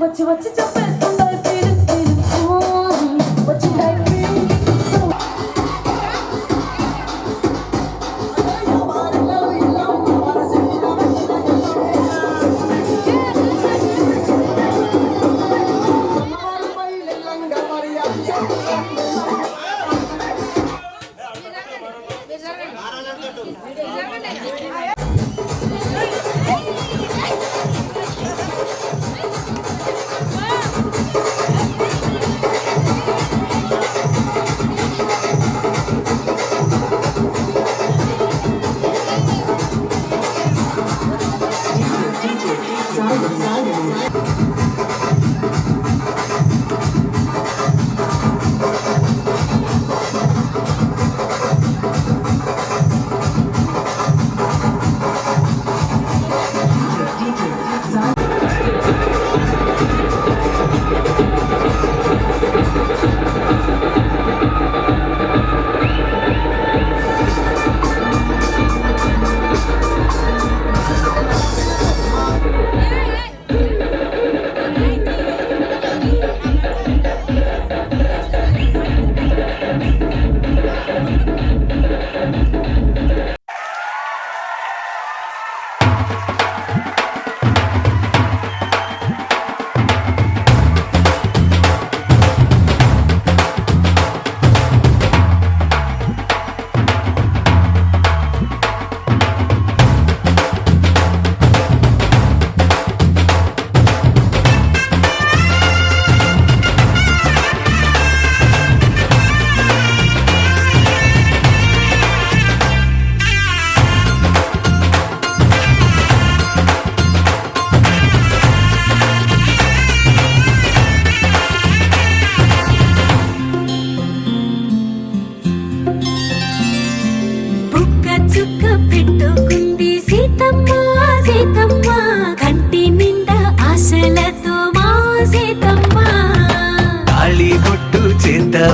వచ్చి వచ్చి చెప్పేస్తుందా వచ్చిందా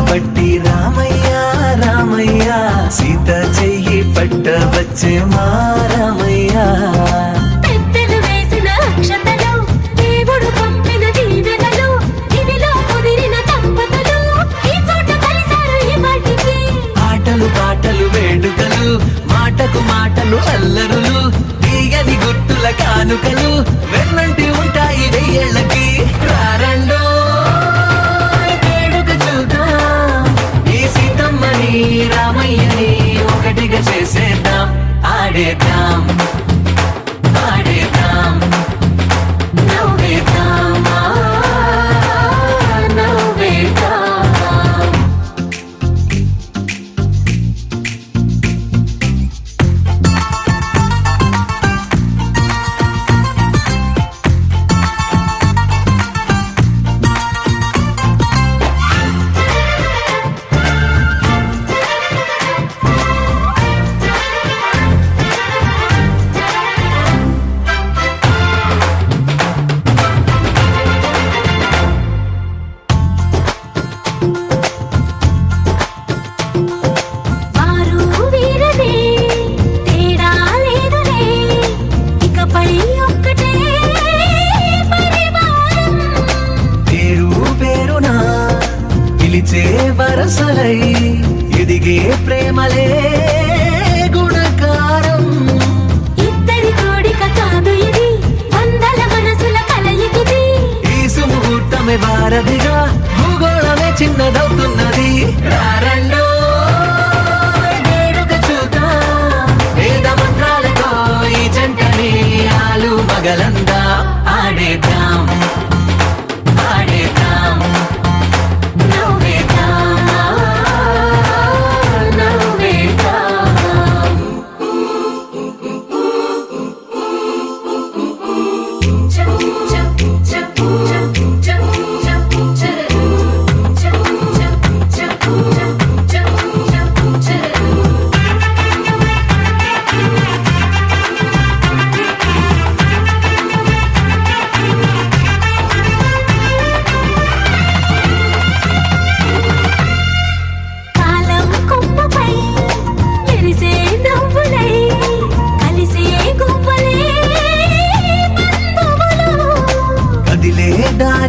పట్టి రామయ్య రామయ్య సీత చెయ్యి పట్ట వచ్చే మా రామయ్య పెద్దలు వేసిన అక్షతలు దేవుడు పంపిన దీవెనలు ఇవిలో కుదిరిన దంపతులు ఈ చోట కలిసారు ఈ వాటికి ఆటలు పాటలు వేడుకలు మాటకు మాటలు అల్లరులు తీయని గుర్తుల కానుకలు వెన్నంటి ఉంటాయి వెయ్యేళ్ళకి రారండో రామయ్యని ఒకటిగా చేసేద్దాం ఆడేద్దాం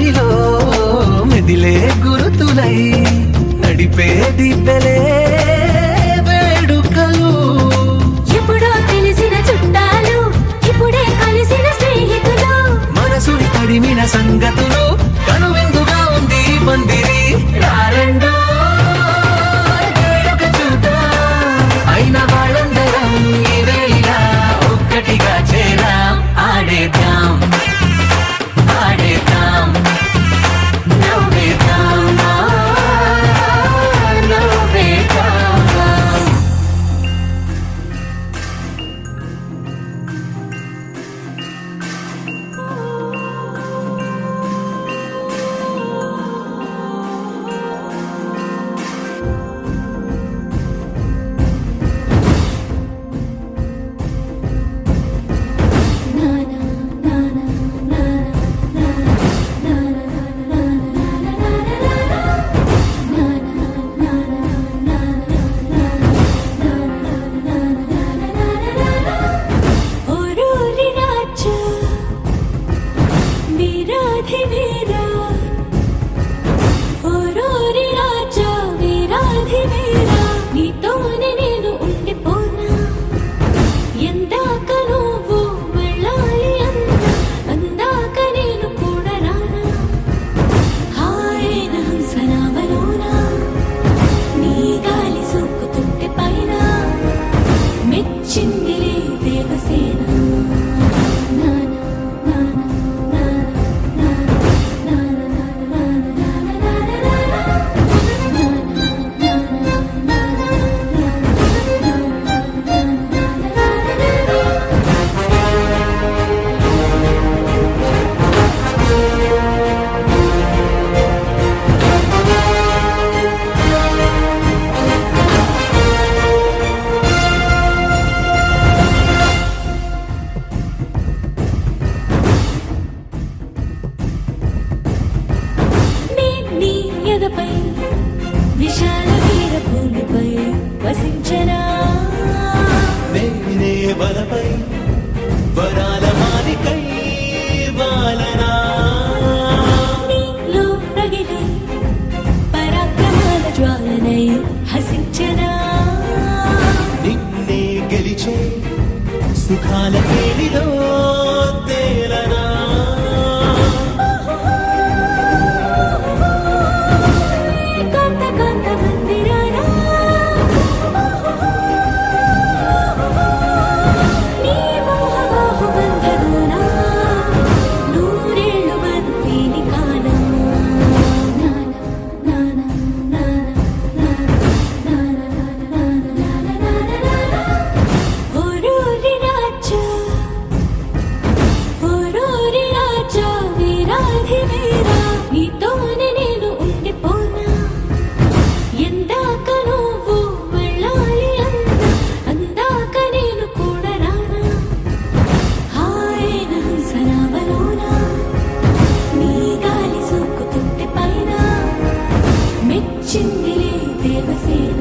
దారిలో మెదిలే గురుతులై నడిపే దివ్వెలే వేడుకలు. ఎప్పుడో తెలిసిన చుట్టాలు ఇప్పుడే కలిసిన స్నేహితులు, మనసుని తడిమిన సంగతులు కనువిందుగా ఉంది ఈ పందిరి. రారండో వేడుక చూద్దాం, అయిన వాళ్ళందరం ఈ వేళ ఒక్కటిగా చేరాం. ఆడేద్దాం ఆడేద్దాం నవ్వేద్దాం నవ్వేద్దాం. ఓరూరి రాజా వీరాధి వీరా, ఓరూరి రాజా వీరాధి వీరా, నీతోనే నేను ఉండిపోనా ఎందాక నువ్వు వెళ్ళాలి అన్నా, అందాక నేను కూడా రానా. హాయిన హంసనావలోనా నీ గాలి సోకుతుంటే పైన మెచ్చిందిలే దేవసేన. నీ ఎదపై విశాల వీరభూమిపై వసించనా, నేనే వరపై వరాల మాలికై వాలనా. నీలో రగిలే పరాక్రమాల జ్వాలనై హసించనా. నిన్నే గెలిచే సుఖాల కేలిలో తేలనా. కాంత కాంత మందిరానా నీ మోహమోహ బంధనునా నూరేళ్ళు బంతిని కానా. ఓరూరి రాజా ఓరూరి రాజా వీరాధి వీరా, నీతోనే నేను ఉండిపోనా ఎందాక నువ్వు వెళ్ళాలి అన్నా, అందాక నేను కూడా రానా. హాయిన హంసనావలోనా నీ గాలి సోకుతుంటే పైన మెచ్చిందిలే దేవసేన.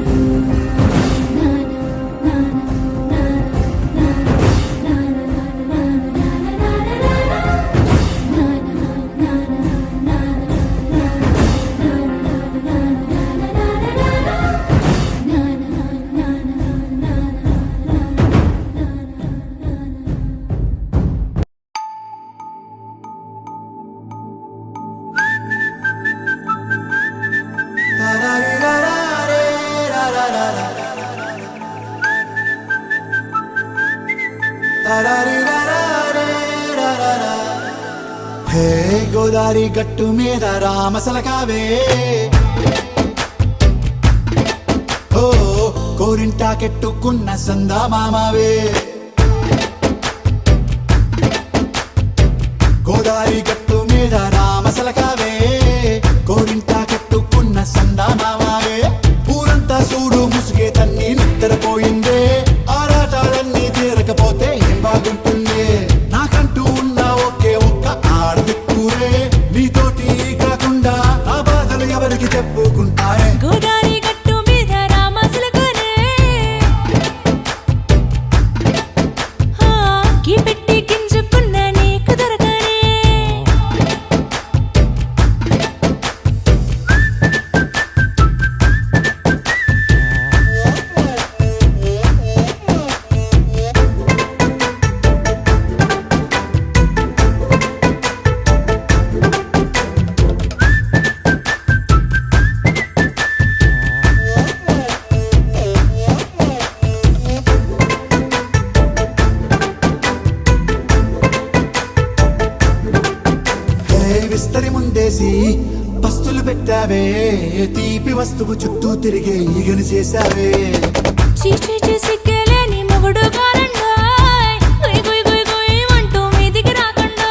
హే గోదారి గట్టు మీద రామసలకావే, ఓ కోరింటాకెట్టుకున్న సందా మామావే. గోదారి గట్టు మీద రామసలకావే, కోరింటాకెట్టుకున్న సందా మామావే. ఊరంతా చూడు ముసుగే తన్ని నిద్రపోయిందే, ఆరాటాలన్నీ తీరకపోతే ఏం బాగుంటుందే. నాకంటూ ఉన్న ఒకే ఒక్క ఆడదిక్కురే, నీతోటి కాకుండా నా బాధలు ఎవరికి చెప్పుకుంటారే. గోదారి గట్టు మీద రామసలకనే కీ పెట్టి గింజుకున్న నీకు దొరకనే. విస్తరి ముందేసి పస్తులు పెట్టావే తీపి వస్తువు చుట్టూ తిరిగే ఈగని చేశావే చీచీ చేసి కేలేని మొగుడు గారండాయ్ గుయ్ గుయ్ గుయ్ గుయ్ అంటూ మీదికి రాకుండా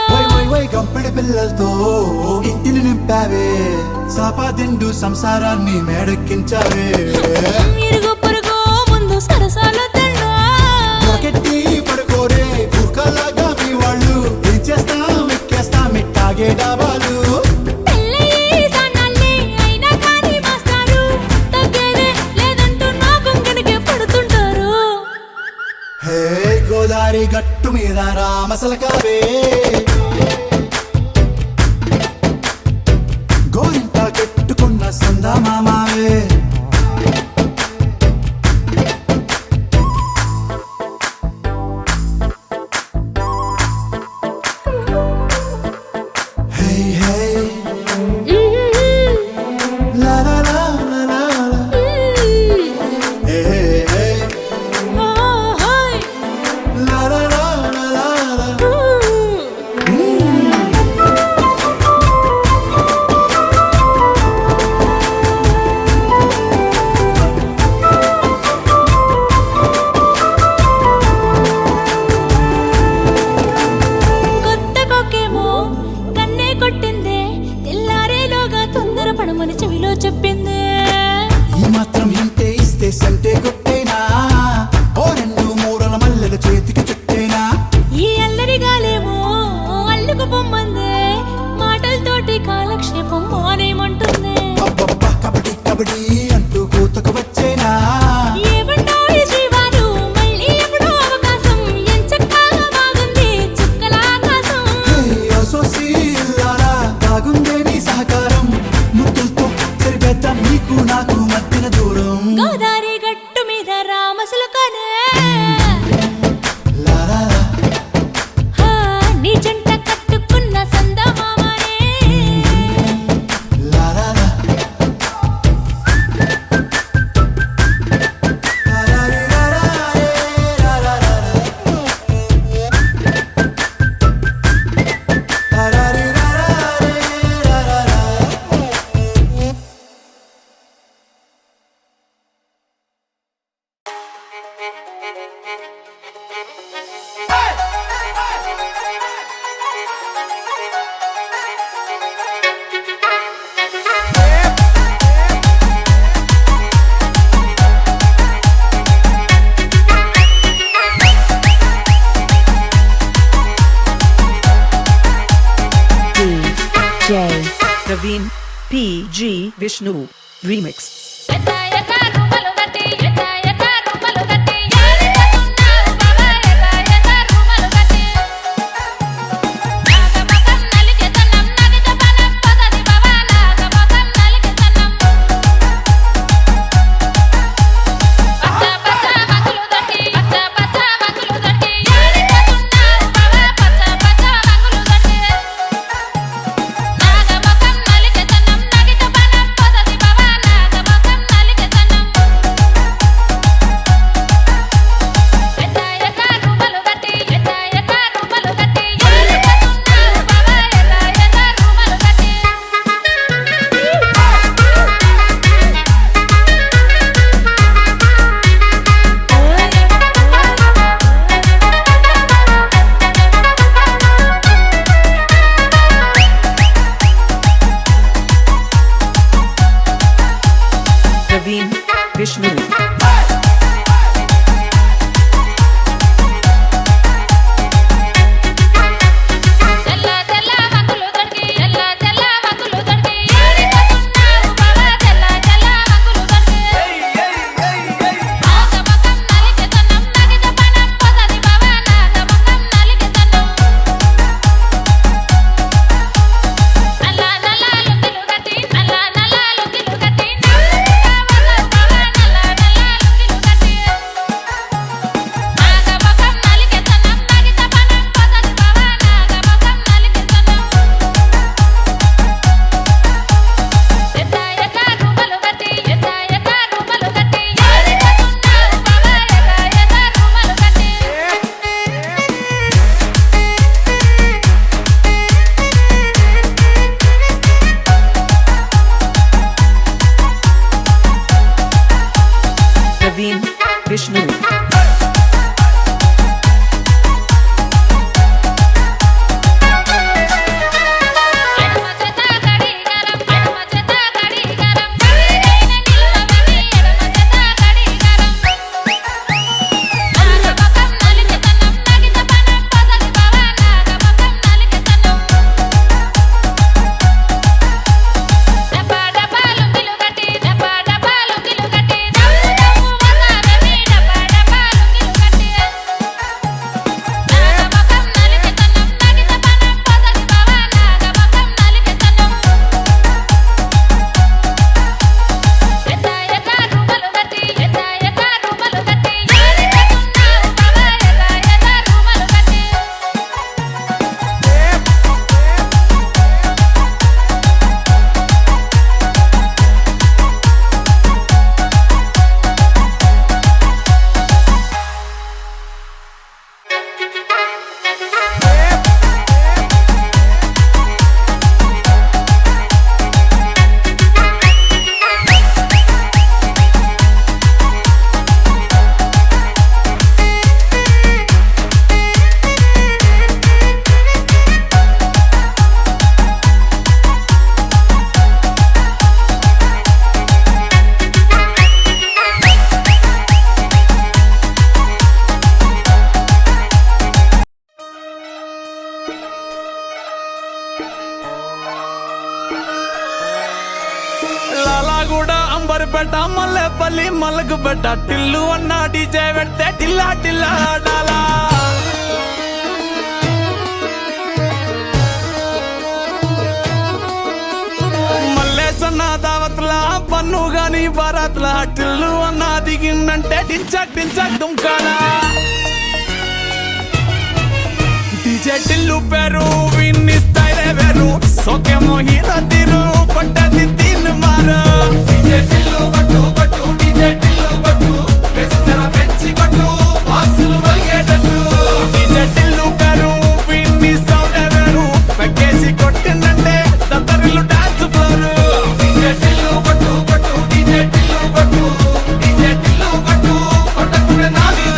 వై గంపెడి పిల్లలతో ఇంటిని నింపావే సాపాదిండు సంసారాన్ని మేడెక్కించావే ఇరుగు పొరుగు ముందు సరసాల తండా రాకెట్టి పడుకోరే కుక్కలాగా మీ వాళ్ళు ఏం చేస్తాం ఎక్కేస్తాం ఇట్టాగే డాబాలు పెళ్ళయి సన్నాళ్ళే అయినా కానీ మాస్టారు తగ్గేదే లేదంటూ నా కొంగడికే పడుతుంటారు హే గోదారి గట్టు మీద రామసలకావే గోరింట కెట్టుకున్న సందా మామావే హే హే లా లా లా లా లా లా. హే హే హే లా లా లా లా లా లా. కొత్త కొక్కేమో కన్నే కొట్టిందే తెల్లారేలోగా తొందర పడమని చెవిలో చెప్పిందే ఈ మాత్రం ఇంటే ఇస్తే సంటే కొట్టేనా ఓ రెండు మూరల మల్లెల చేతికి చుట్టేనా ఈ అల్లరిగాలేమో అల్లుకు పొమ్మందే మాటలతోటి కాలక్షేపం మానేమంటుందే అబ్బబ్బా కబడ్డీ కబడ్డీ అంటూ కూతకు వచ్చేనా ఏమంటాయి శ్రీవారు మళ్ళీ ఎప్పుడో అవకాశం ఎంచక్కా బాగుంది చుక్కల ఆకాశం హే అసోసి ఇల్లారా బాగుందే నీ సహకారం ముద్దులతో సరిపెద్దాం నీకు నాకు మధ్యన దూరం గోదారి గట్టు మీద రామసులకనే లా లా లా. హా, నీ జంట కట్టుకున్న సందమామనే లా లా లా. లా లా లా లా లా లా లా లా. లా లా లా లా లా లా లా. DJ Praveen PG Vishnu Remix. ఎత్త ఎత్త రూపలు గట్టి ఎత్త ఎత్త రూపలు గట్టి యారితకున్నావు బావా ఎత్త ఎత్త రూపలు గట్టి నాగమకం నలికెతనం నగితపనం పదది బావా నాగమకం నలికెతనం పచ్చ పచ్చ మంగులు గట్టి పచ్చ పచ్చ మంగులు గట్టి యారితకున్నావు బావా పచ్చ పచ్చ మంగులు గట్టి నాగమకం నలికెతనం నగితపనం పదది బావా నాగమకం లాలాగూడ అంబర్పేట మల్లెపల్లి మలకపేట టిల్లు అన్న డీజే పెడితే టిల్లా టిల్లా ఆడాలా మల్లేసన్న దావత్ల పన్ను గాని బారాత్ల టిల్లు అన్న దిగిందంటే టించక్ టించక్ దుంకానా డీజే టిల్లు పేరు విన్ని స్టైల్ వేరు సోకేమో హీరో తీరు పట్టది తీన్ మారు డీజే టిల్లు పట్టు పట్టు డీజే టిల్లు పట్టు పెంచరా పెంచి పట్టు బాక్సులు వలిగేటట్టు డీజే టిల్లు పేరు విన్ని సౌండ్ వేరు పెక్కేసి కొట్టిందంటే దత్తరిల్లు డాన్స్ ఫ్లోరు డీజే టిల్లు పట్టు పట్టు డీజే టిల్లు పట్టు డీజే టిల్లు పట్టు కొట్టకుడే నా మీద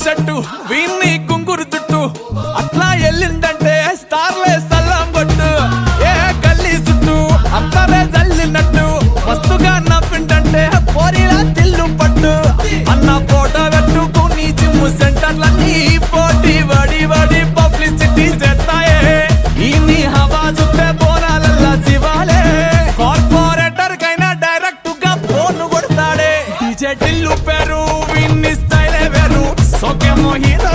షట్టు వీన్ని కుంగురు చుట్టూ అట్లా ఎల్లిందంటే స్టార్లే సల్లం కొట్టు ఏ గల్లీ చుట్టూ అత్తరే జల్లినట్టు మస్తుగా నవ్విందంటే పోరిలా తిల్లు పట్టు అన్న ఫోటో పెట్టుకుని జిమ్ సెంటర్లన్నీ పోటీ వడి వడి పబ్లిసిటీ చేస్తాయే ఈ హవా చూస్తే బోనాలల్లా శివాలే కార్పొరేటర్ కైనా డైరెక్ట్ గా ఫోన్ కొడతాడే డీజే టిల్లు పేరు విన్ని స్టైల్ వేరు సోకేమో హీరో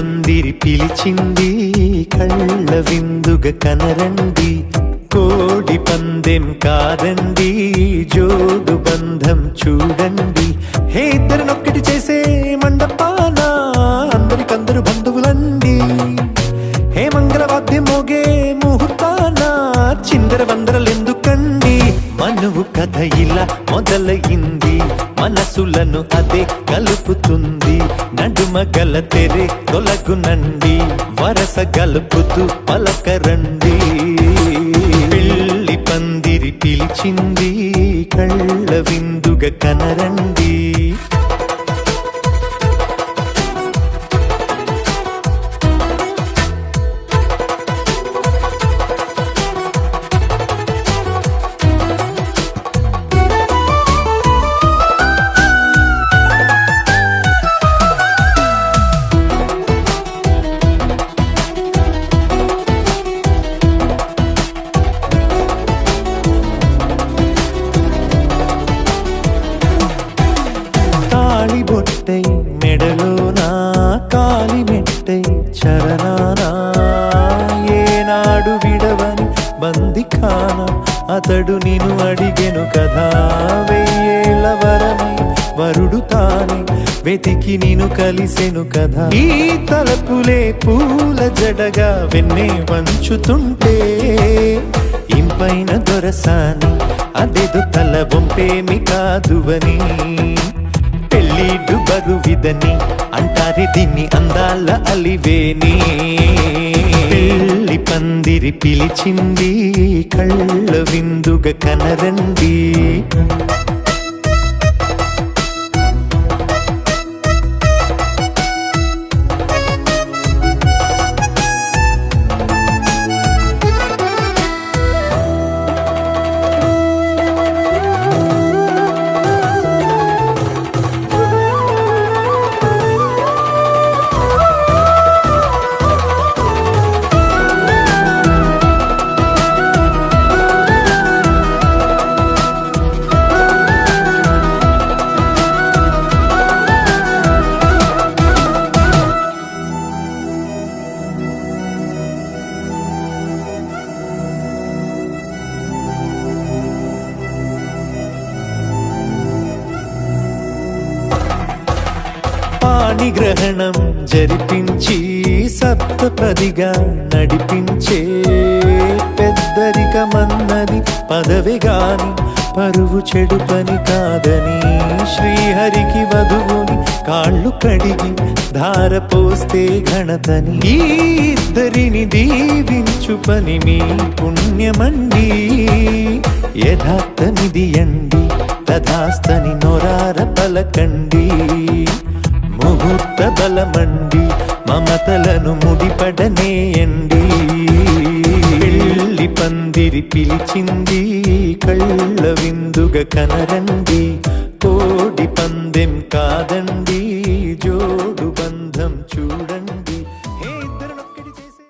పందిరి పిలిచింది కళ్ళ విందుగ కనరండి కోడి పందెం కాదండి జోడు బంధం చూడండి హే ఇద్దరినొక్కటి చేసే మండపాన అందరికందరు బంధువులండి హే మంగళవాద్యం మోగే ముహూర్తాన చిందర వందరలెందుకండి మనువు కథ ఇలా మొదలయింది మనసులను అదే కలుపుతుంది నడుమ గల తెరే తొలగునండి వరస గలుపుతూ పలకరండి పెళ్లి పందిరి పిలిచింది కళ్ళ విందుగ కనరండి బొట్టై మెడలోనా కాలి మెట్టై చరణానా ఏనాడు విడవని బందిఖాన అతడు నిన్ను అడిగెను కదా వెయ్యేళ్ళ వరమై వరుడు తానే వెతికి నిన్ను కలిసెను కదా ఈ తలపులే పూల జడగా వెన్నే వంచుతుంటే ఇంపైన దొరసాని అదేదో తల వంపేమి కాదువని పెళ్ళిడు బరువిదని అంటారే దీన్ని అందాల అలివేని పెళ్లి పందిరి పిలిచింది కళ్ళ విందుగ కనరండి పాణిగ్రహణం జరిపించి సప్తపదిగా నడిపించే పెద్దరికమన్నది పదవి గాని పరువు చెడు పని కాదని శ్రీహరికి వధువుని కాళ్ళు కడిగి ధార పోస్తే ఘనతని ఈ ఇద్దరిని దీవించు పని మీ పుణ్యమండి యథార్థనిది అండి తథాస్తని నొరార పలకండి ముహూర్త బలమండి మమతలను ముడిపడనేయండి పెళ్లి పందిరి పిలిచింది కళ్ళ విందుగ కనరండి కోడి పందెం కాదండి జోడు బంధం చూడండి హే ఇద్దరినొక్కటి చేసే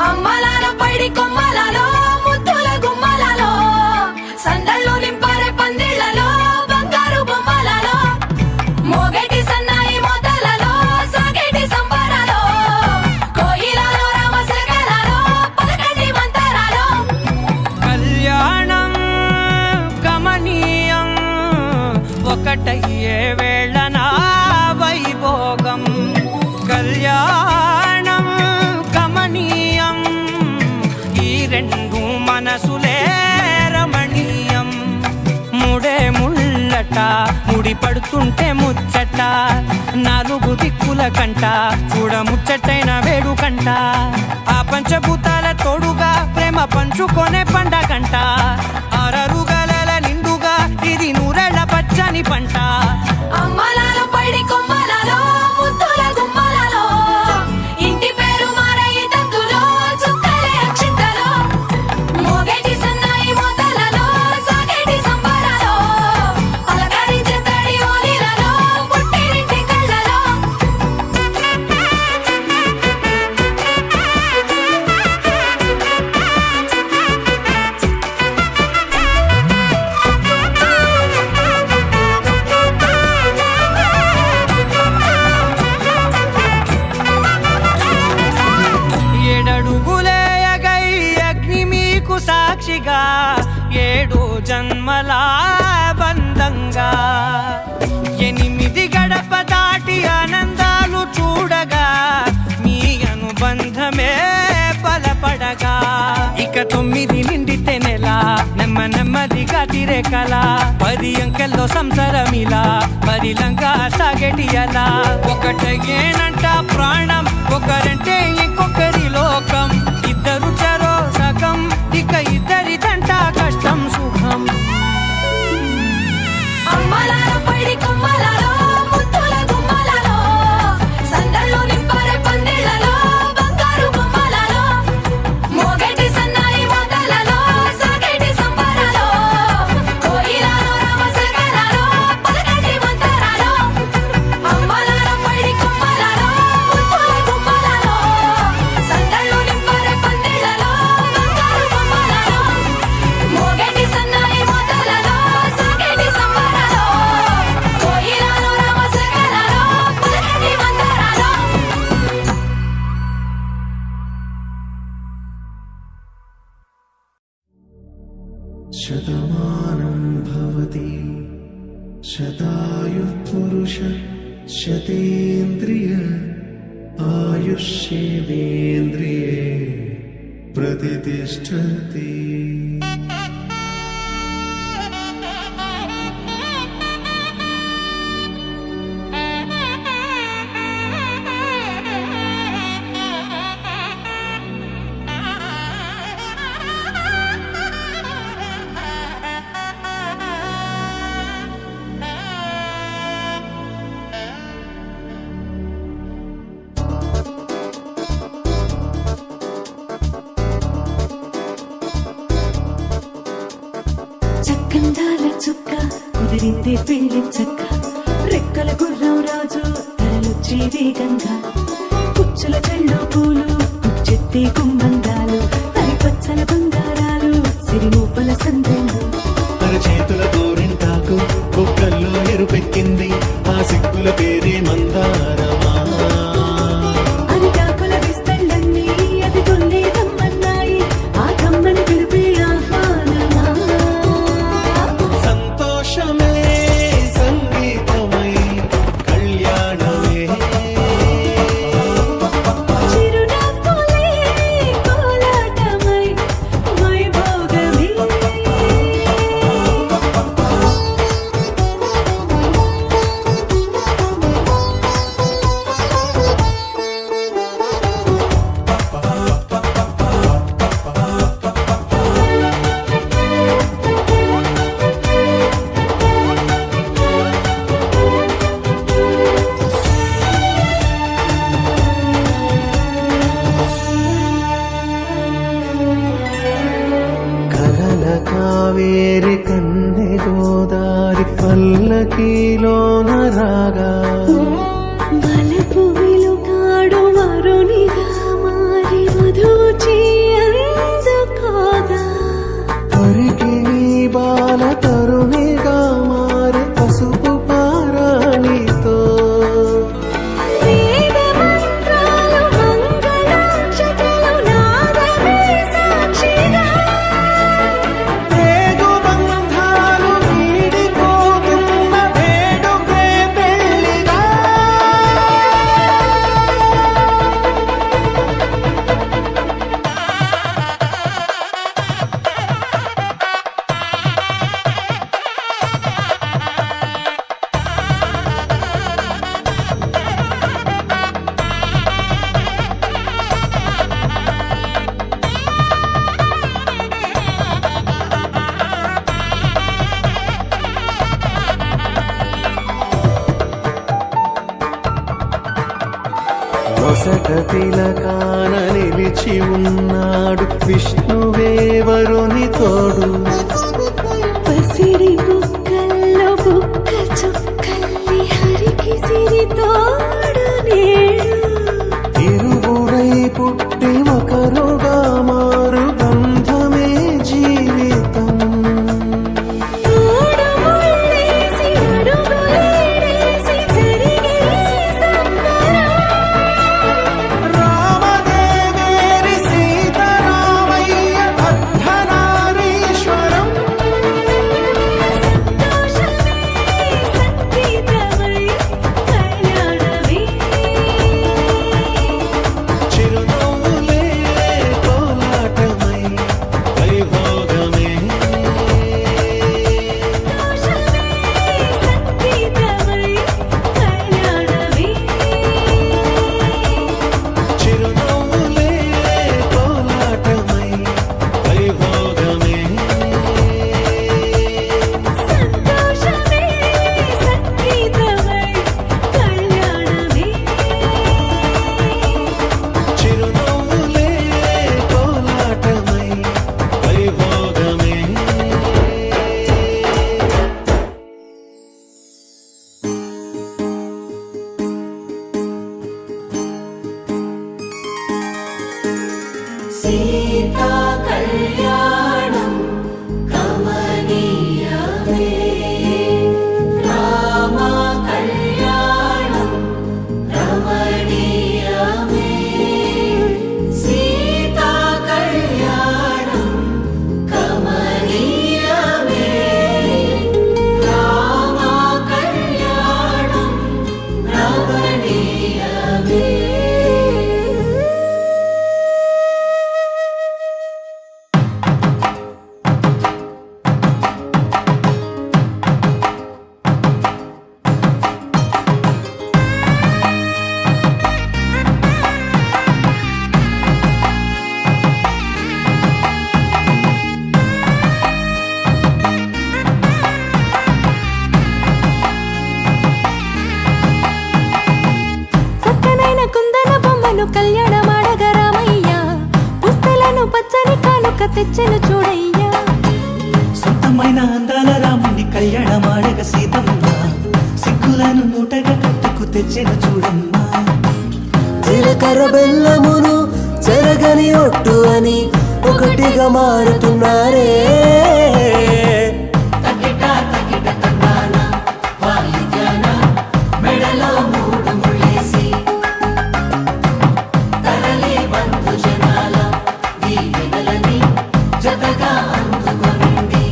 అమ్మలాల పైడి కొమ్మలలో ముద్దుల గుమ్మలలో సందళ్ళు నింపారే పందిళ్లలో బంగారు ఒకటయ్యే వేళన వైభోగం కళ్యాణం కమనీయం ఈ రెండు మనసులే రమణీయం ముడే ముళ్ళట ముడి పడుతుంటే ముచ్చట నాలుగు దిక్కుల కంట చూడ ముచ్చటైన వేడుకంట ఆ పంచభూతాల తోడుగా ప్రేమ పంచుకొనే పండగంట ఆరరుగల నిండుగా ఇది నూరెళ్ళ పచ్చని పంట అమ్మలాలో పడి కొమ్మలలో ముద్దుల గుమ్మలలో ఇంటి పేరు మారయి తందులో చుక్కలే అక్షింతలో మోగేటి సన్నాయి మోతలలో సాగేటి సంబరాలో పలకరించే తడి ఓలిలలో పుట్టినింటి కళ్ళలో ఏడడుగులేయగై అగ్ని మీకు సాక్షిగా 7 జన్మల బంధంగా 8 గడప దాటి ఆనందాలు చూడగా మీ అనుబంధమే బలపడగా ఇక 9 నిండితే నెల నెమ్మదిగా తిరే కల 10 అంకెల్లో సంసారమిలా 10 లంగా సాగేటి అలా ఒకటేనంట ప్రాణం ఒకరంటే ఇంకొకరి లోకం ఇద్దరు చరో సగం ఇక ఇద్దరిదంట కష్టం సుఖం అమ్మలాలో పడి కొమ్మలలో ముద్దుల గుమ్మలలో సందళ్ళు నింపరే పందిళ్ళలో బంగారు గుమ్మలలో మోగేటి సన్నాయి మోతలలో సాగేటి సంబరాలో కోయిలలో రామసగలలో పలకటి మంతరాలో అమ్మలాలో పడి కొమ్మలలో ముద్దుల గుమ్మలలో సందళ్ళు నింపరే పందిళ్ళలో బంగారు గుమ్మలలో మోగేటి సన్నాయి మోతలలో సాగేటి సంబరాలో కోయిలలో రామసగలలో పలకటి మంతరాలో శతమానం భవతి శతాయుః పురుష శతేంద్రియ ఆయుష్యేవేంద్రియే ప్రతిష్టతి చక్కందాల చుక్క కుదిరిందే పెళ్లి చక్క రెక్కల గుర్రం రాజు తరలొచ్చే వేగంగా కుచ్చుల చెళ్ళు పూలు కుచ్చెత్తే కుమ్మందాలు అరి పచ్చల బంగారాలు సిరిమూపల సందెళ్ళు చేతుల గోరింటాకు కుక్కల్లో ఎరుపెక్కింది ఆ సిక్కుల పేరే మందారమా అరిటాకుల విస్తళ్ళన్నీ అది తొల్లే దమ్మన్నాయి ఆ కమ్మని పిలిపే ఆహ్వానమా సంతోషమే సంగీతమై కళ్యాణమే చిరునవ్వులే కోలాటమై వైభోగమే కలల కావేరి కన్నె గోదారి పల్లకీలోన రాగా వలపు వెలుగాడు వరునిగా మారి మధుచి అందుకోగా తరికి నీ బాల తరుణిగా మారే పసుపు పారాణితో వేద మంత్రాలు మంగళాక్షతలు నాదమే సాక్షిగా బంధాలు వీడిపోతున్న నొసట తిలకాన నిలిచి ఉన్నాడు విష్ణువే వరుని తోడు. పసిడి బుక్కల్లో బుక్క చుక్కల్లి హరికి సిరి తోడు నేడు. ఇరువురై పుట్టి ఒకరుగా మారు బంధమే జీవితం. తోడు ముళ్ళేసి అడుగులేసి జరిగే సంబరం. రామదేవేరి సీతారామయ్య అర్ధనారీశ్వరం. సంతోషమే సంగీతమై కళ్యాణమే. చిరునవ్వులే కోలాటమై వైభోగమే. సంతోషమే సంగీతమై కళ్యాణమే. చిరునవ్వులే కోలాటమై వైభోగమే. సంతోషమే సంగీతమై కళ్యాణమే. చిరునవ్వులే కోలాటమై వైభోగమే. సీతా కళ్యాణం కమనీయమే. రామ కళ్యాణం రమణీయమే. సీతా కళ్యాణం కమనీయమే. రామ కళ్యాణం రమణీయమే. చక్కనైన కుందన బొమ్మను కళ్యాణమాడగ రామయ్య. పుస్తలను పచ్చని కానుక తెచ్చెను చూడయ్యా. సొంతమైన అందాల రాముని కళ్యాణమాడగ సీతమ్మ. సిగ్గులను మూటగా కట్టుకు తెచ్చిన చూడమ్మా. జీలకర్ర బెల్లమును చెరగని ఒట్టు అని ఒకటిగా మారుతున్నారే. తకిట తకిట తందాన వాయిద్యాన మెడలో మూడు ముళ్ళేసి తరలి బంధు జనాల దీవెనలని జతగా అందుకొనింది.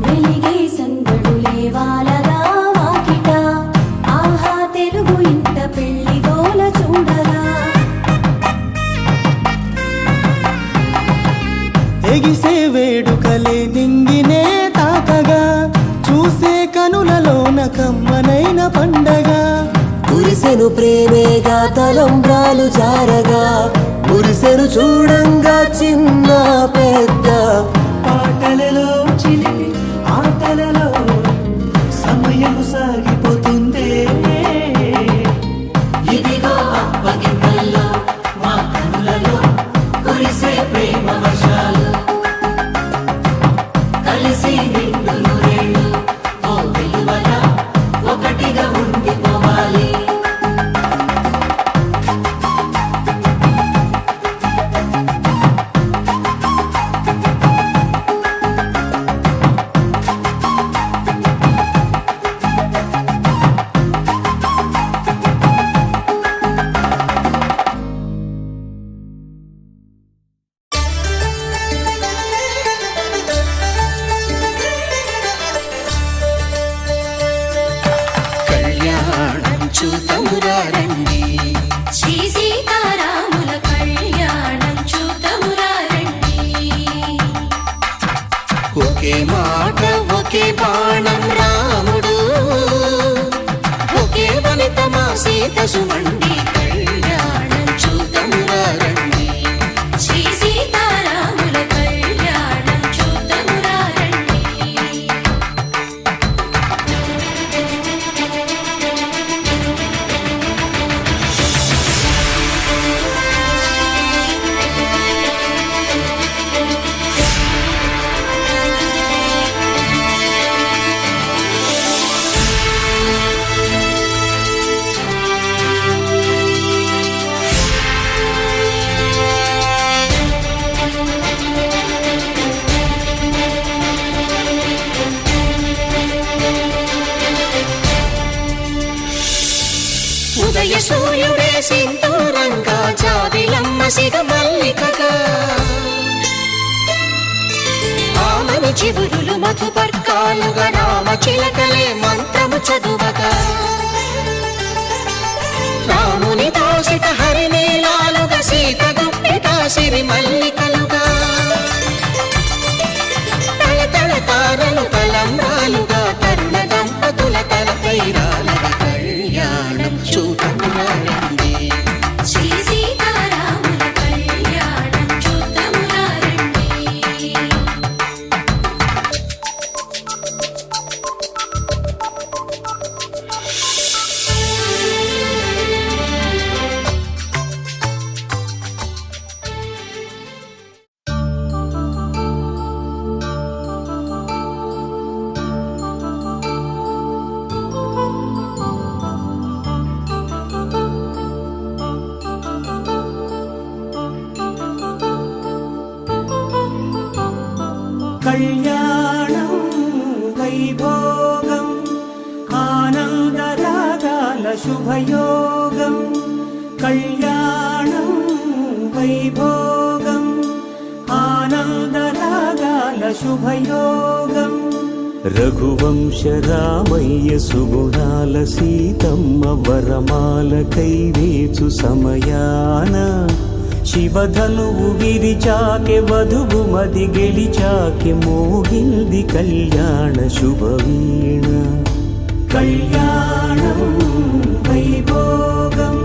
వెలిగే సందడులే వాలగా వాకిట. ఆహా తెలుగు ఇంట పెళ్లి గోల చూడగా. ఎగిసే వేడుకలే నింగినే తాకగా. చూసే కనులలోన కమ్మనైన పండగ. కురిసెను ప్రేమేగా తలంబ్రాలు జారగా. మురిసెను చూడంగా చిన్న పెద్ద. పాటలలో చిలిపి ఆటలలో సమయం సాగిపోతుందే. ఇదిగో అప్పగింతల్లో మా కనులలో కురిసే ప్రేమ వర్షాలు. కలిసి నిండు నూరేళ్ళు ఓ వెలువల ఒకటిగా ఉండిపోవాలి. కళ్యాణం చూతమురా రండి. శ్రీ సీతారాముల కళ్యాణం చూతమురా రండి. ఒకే మాట ఒకే బాణం రాముడు. ఒకే వనిత మా సీత సుమండి కళ్యాణం చూద్దామురా రండి. శ్రీ సీతారాముల కళ్యాణం చూద్దామురా రండి. ఉదయ సూర్యుడే సింధూరంగా జాబిలమ్మ సిగ మల్లికగా ఆమని చివురులు మధుపర్కాలుగా రామ చిలకలే మంత్రము చదువగా రాముని దోసిట హరినీలాలుగా సీత గుప్పిట సిరి మల్లికలుగా తళతళ తారలు తలంబ్రాలుగా తరుణ దంపతుల తలపైరాలుగా కళ్యాణం చూద్దామురా రండి. శ్రీ సీతారాముల కళ్యాణం చూద్దామురా రండి. కళ్యాణం వైభోగం ఆనందరాగాల శుభయోగం. కళ్యాణం వైభోగం ఆనందరాగాల శుభయోగం. రఘువంశ రామయ్య సుగుణాల సీతమ్మ వరమాల కైవేచు సమయాన శివధనువు విరిచాకె వధువు మది గెలిచాకె మోగింది కళ్యాణ శుభవీణ. కళ్యాణం వైభోగం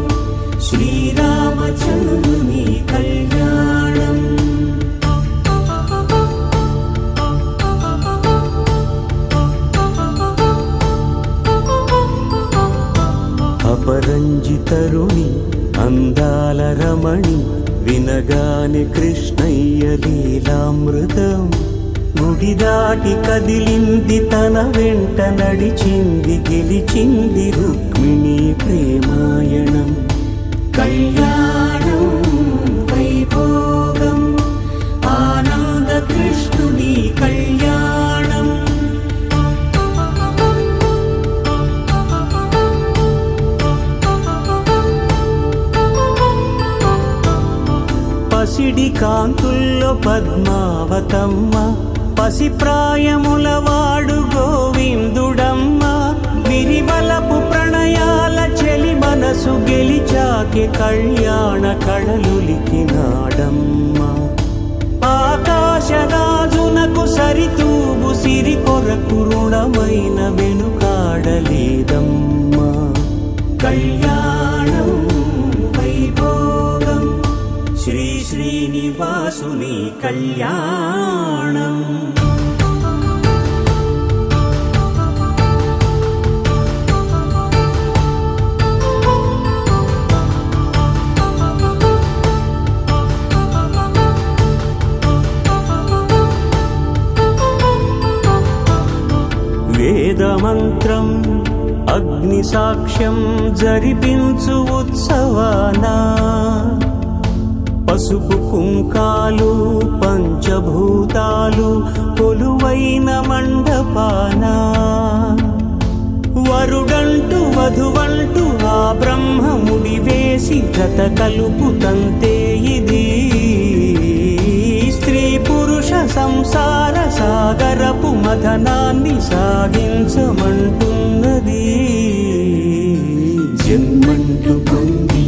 శ్రీరామచంద్రుని కళ్యాణం. అపరంజితరుణి అందాల రమణి వినగాని కృష్ణయ్య లీలామృతం. గుడి దాటి కదిలింది తన వెంట నడిచింది గెలిచింది రుక్మిణి ప్రేమాయణం. కళ్యాణం వైభోగం ఆనంద కృష్ణుని కళ్యాణం. పసిడి కాంతుల్లో పద్మావతమ్మ పసిప్రాయముల వాడు గోవిందుడమ్మ. విరివలపు ప్రణయాల చెలి మనసు గెలిచాకె కళ్యాణ కళలులికినాడమ్మ. ఆకాశరాజునకు సరితూబు సిరి కొరకు రుణమైన వెనుకాడలేదమ్మా. కళ్యాణం వైభోగం శ్రీ శ్రీనివాసుని కళ్యాణం. వేదమంత్రం అగ్ని సాక్ష్యం జరిపించు ఉత్సవానా. పసుపు కుంకాలు పంచభూతాలు కొలువైన మండపానా. వరుడంటూ వధువంటూ ఆ బ్రహ్మముడి వేసి జత కలుపుతంతే ఇది. స్త్రీ పురుష సంసార సాగరపు మథనాన్ని సాగించమంటున్నది. జన్మంటూ పొంది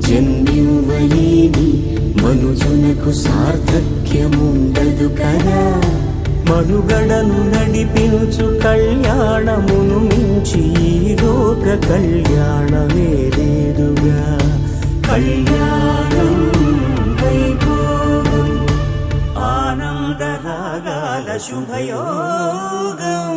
జన్మివ్వలేని మనుజునకు సార్థక్యముండదు కదా. మనుగడను నడిపించు కళ్యాణమును మించి ఈ లోక ఒక కళ్యాణమే లేదుగా కళ్యాణం వైభోగం ఆనందరాగాల శుభయోగం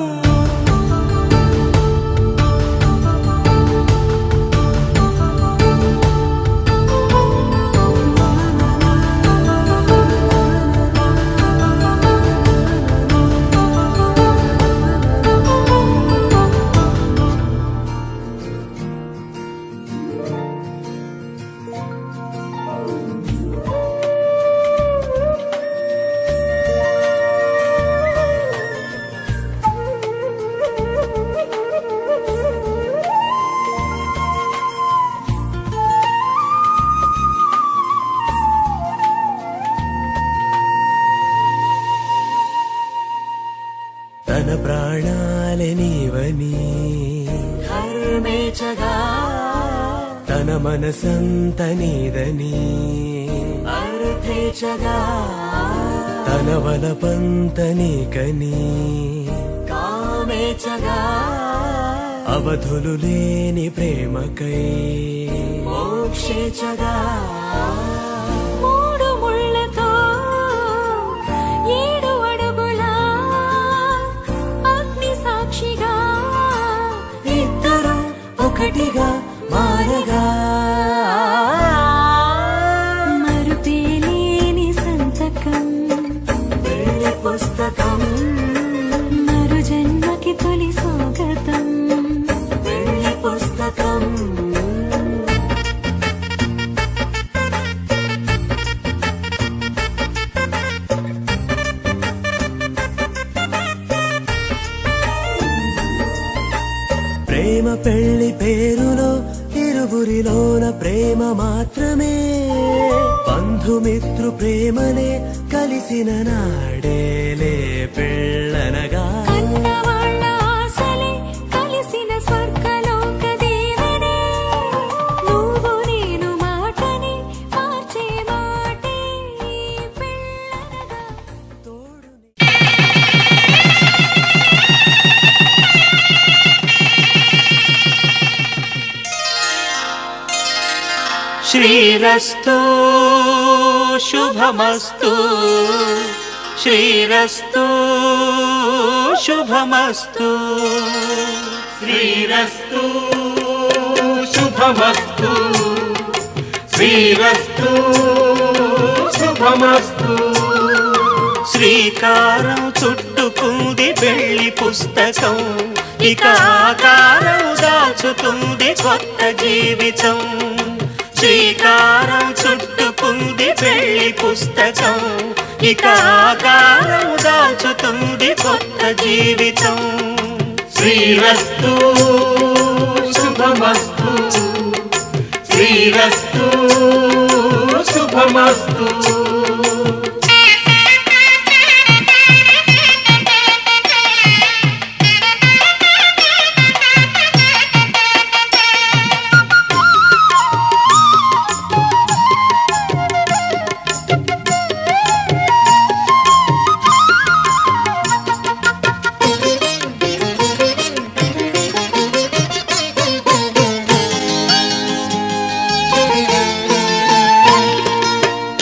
తన ప్రాణాలనివని హర్మేచగా తన మనసంత నీదని అర్థేచగా తన వలపంత నీకని కామేచగా అవధులు లేని ప్రేమకై మోక్షేచగా మూడు ముళ్ళతో 7 అడుగుల అగ్ని సాక్షిగా ఇద్దరు ఒకటిగా మారగా మరుపేలేని సంతకం వెళ్ళి పుస్తకం మరు జన్మకి తొలి స్వాగతం వెళ్ళి పుస్తకం ప్రేమ పెళ్లి పేరులో ఇరువురిలోన ప్రేమ మాత్రమే బంధుమిత్రు ప్రేమనే కలిసిన నాడేలే పెళ్ళనగా కన్నవాళ్ళ ఆశలే కలిసిన స్వర్గలోక దేవనే నువ్వు నేను మాటని మార్చే మాటే పెళ్ళనగా శ్రీరస్తు శుభమస్తు శ్రీరస్తు శుభమస్తు శ్రీరస్తు శుభమస్తు శ్రీరస్తు శుభమస్తు శ్రీకారం చుట్టుకుంది పెళ్లి పుస్తకం ఇక ఆకారం దాచుతుంది కొత్త జీవితం శ్రీకారం చుట్టుకుంది పెళ్లి పుస్తకం ఇక ఆకారం దాచుతుంది కొత్త జీవితం శ్రీరస్తు శుభమస్తు శ్రీరస్తు శుభమస్తు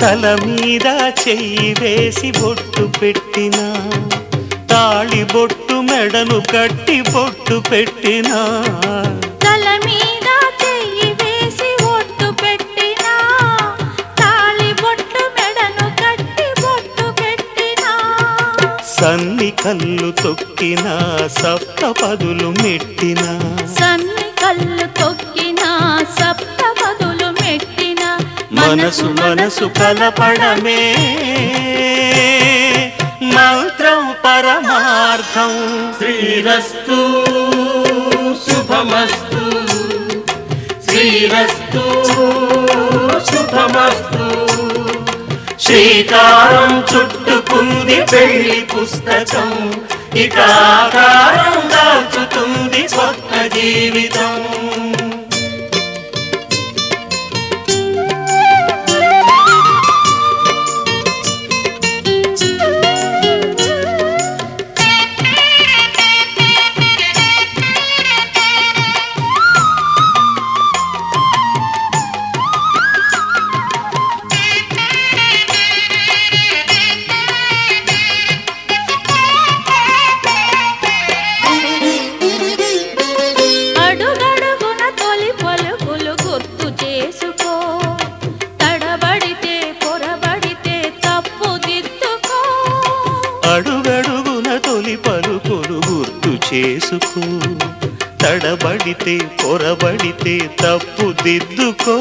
తల మీద చెయ్యి వేసి బొట్టు పెట్టినా తాళి బొట్టు మెడను కట్టి బొట్టు పెట్టినా తల మీద చెయ్యి వేసి ఒట్టు పెట్టినా తాళి బొట్టు మెడను కట్టి బొట్టు పెట్టినా సన్ని కళ్ళు తొక్కినా సప్త పదులు మెట్టినా సన్ని కళ్ళు తొక్కినా సప్త పదులు మెట్టినా మనసు మనసు కలపడమే మంత్రం పరమార్థం శ్రీరస్తు శుభమస్తు శ్రీరస్తు శుభమస్తు శ్రీకారం చుట్టుకుంది పెళ్లి పుస్తకం ఇక ఆకారం దాచుతుంది కొత్త జీవితం ఎందుకు తడబడితే పొరబడితే తప్పు దిద్దుకో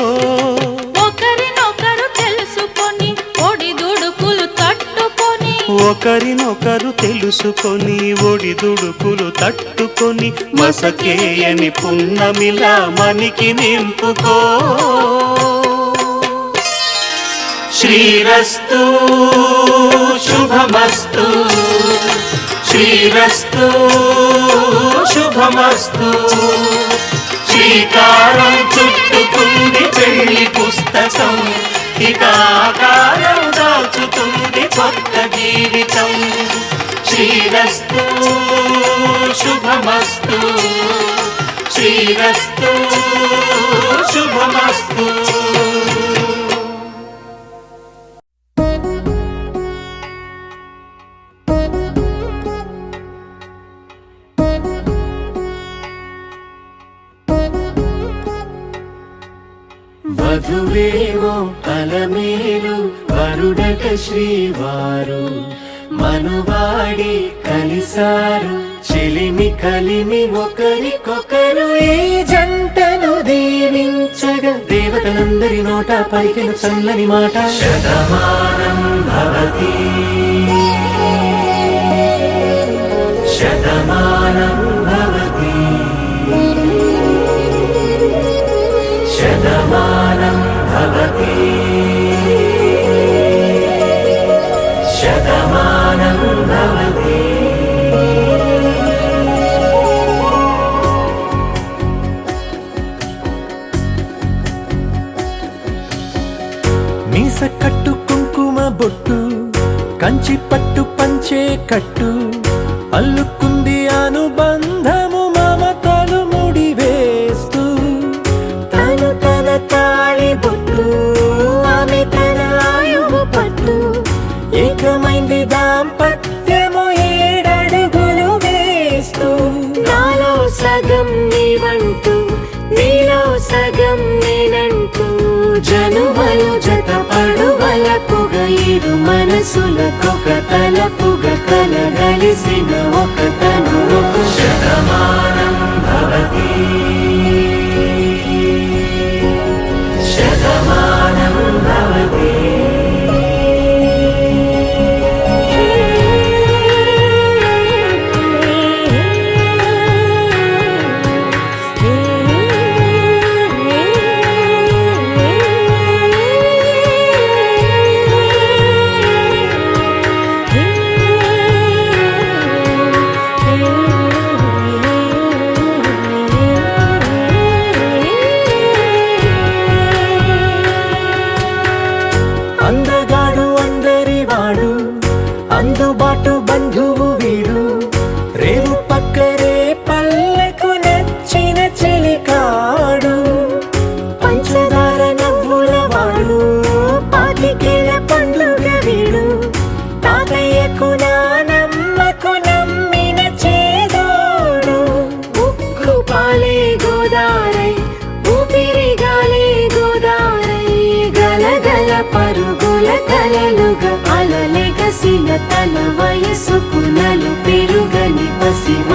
ఒకరినొకరు తెలుసుకొని ఒడిదుడుకులు తట్టుకొని ఒకరినొకరు తెలుసుకొని ఒడిదుడుకులు తట్టుకొని మసకేయని పున్నమిలా మనికి నింపుకో శ్రీరస్తు శుభమస్తు శ్రీరస్తు శుభమస్తు శ్రీకారం చుట్టుకుంది పెళ్లి పుస్తకం ఇక ఆకారం దాచుతుంది కొత్త జీవితం శ్రీరస్తు శుభమస్తు శ్రీరస్తు శుభమస్తు వధువేవో అలమేలు వరుడట శ్రీవారు మనువాడి కలిసారు చెలిమి కలిమి ఒకరికొకరు ఈ జంటను దీవించగా దేవతలందరి నోట పలికిన చల్లని మాట శతమానం భవతి శతమానం భవతి శతమానం భవతి శతమానం భవతి మీస కట్టు కుంకుమ బొట్టు కంచి పట్టు పంచే కట్టు అల్లుకుంది అనుబంధము మమతలు ముడివేస్తూ తను తన తాళి బొట్టు ఆమె తన ఆయువు పట్టు ఏకమైంది దాంపత్యము 7 అడుగులు వేస్తూ నాలో సగం నీవంటూ నీలో సగం నేనంటూ జనుమలు జత పడువలపుగ ఇరు మనసులకొక తలపుగ కలగలిసిన ఒక తను శతమానం భవతి శతమానం భవతి అందగాడు అందరివాడు అందుబాటు బంధువు వీడు రేవు పక్కరే పల్లెకు నచ్చిన చెలికాడు పంచదార నవ్వుల వాడు పాతికేల పండుగ వీడు తాతయ్యకు నానమ్మకు నమ్మిన చేదోడు ఉక్కు పాలే గోదారై ఊపిరి గాలే గోదారై గలగల పరుగుల కలలుగా అలలెగసిన తన వయసుకు నలు పెరుగని పసిమ